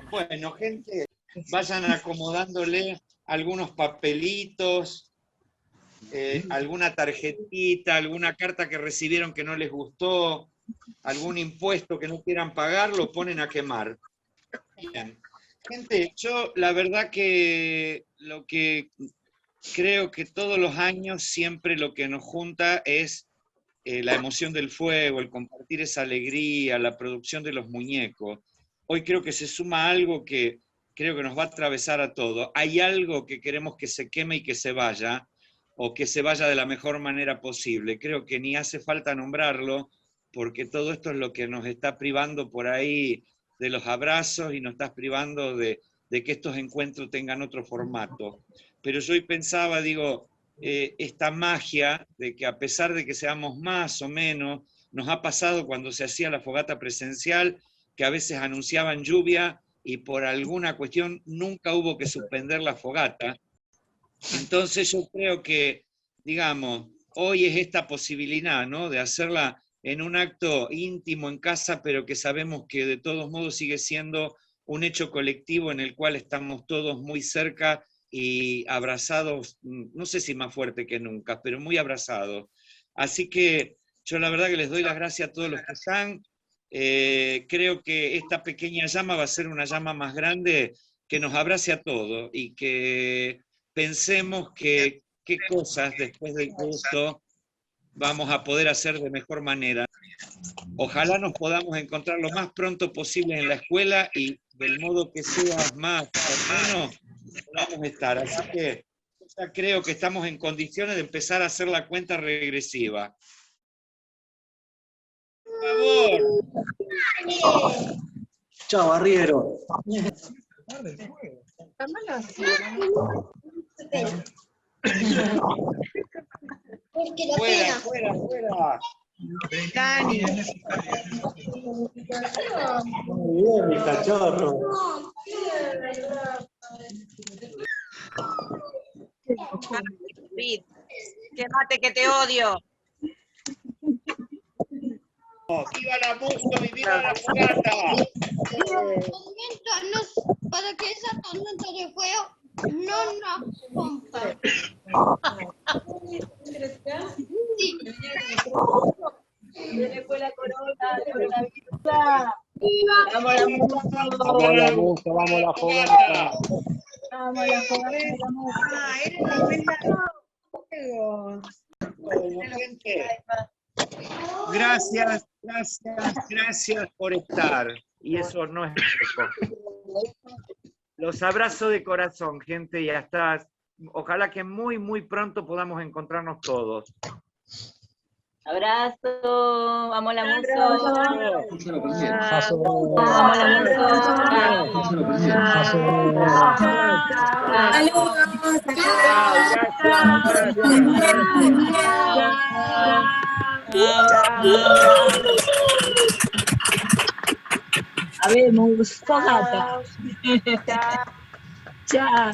Bueno, gente, vayan acomodándole algunos papelitos, alguna tarjetita, alguna carta que recibieron que no les gustó, algún impuesto que no quieran pagar, lo ponen a quemar. Bien. Gente, yo la verdad que lo que creo que todos los años siempre lo que nos junta es la emoción del fuego, el compartir esa alegría, la producción de los muñecos. Hoy creo que se suma algo que creo que nos va a atravesar a todos. Hay algo que queremos que se queme y que se vaya, o que se vaya de la mejor manera posible. Creo que ni hace falta nombrarlo, porque todo esto es lo que nos está privando por ahí de los abrazos y nos está privando de que estos encuentros tengan otro formato. Pero yo hoy pensaba, digo, esta magia de que a pesar de que seamos más o menos, nos ha pasado cuando se hacía la fogata presencial, que a veces anunciaban lluvia y por alguna cuestión nunca hubo que suspender la fogata. Entonces yo creo que, digamos, hoy es esta posibilidad, ¿no?, de hacerla en un acto íntimo en casa, pero que sabemos que de todos modos sigue siendo un hecho colectivo en el cual estamos todos muy cerca y abrazados, no sé si más fuerte que nunca, pero muy abrazados. Así que yo la verdad que les doy las gracias a todos los que están. Creo que esta pequeña llama va a ser una llama más grande que nos abrace a todos y que pensemos que qué cosas después del gusto vamos a poder hacer de mejor manera. Ojalá nos podamos encontrar lo más pronto posible en la escuela y del modo que sea más o menos podamos estar. Así que ya creo que estamos en condiciones de empezar a hacer la cuenta regresiva. Por favor. Chao, arriero. Fuera, fuera, fuera. Dani. Muy bien, mi cachorro. Que mate que te odio. ¡Viva la música y viva la fogata! Para que esa tormenta de fuego no nos rompa. Sí. Después la corona, coronavirus. ¡Vamos la música, vamos la fogata! Vamos a la fogata. Eres tremenda. Gente, gracias, gracias, gracias por estar. Y eso no es poco. Los abrazo de corazón, gente, y hasta, ojalá que muy, muy pronto podamos encontrarnos todos. Abrazo, vamos a la música. Habemos fogata. Chao.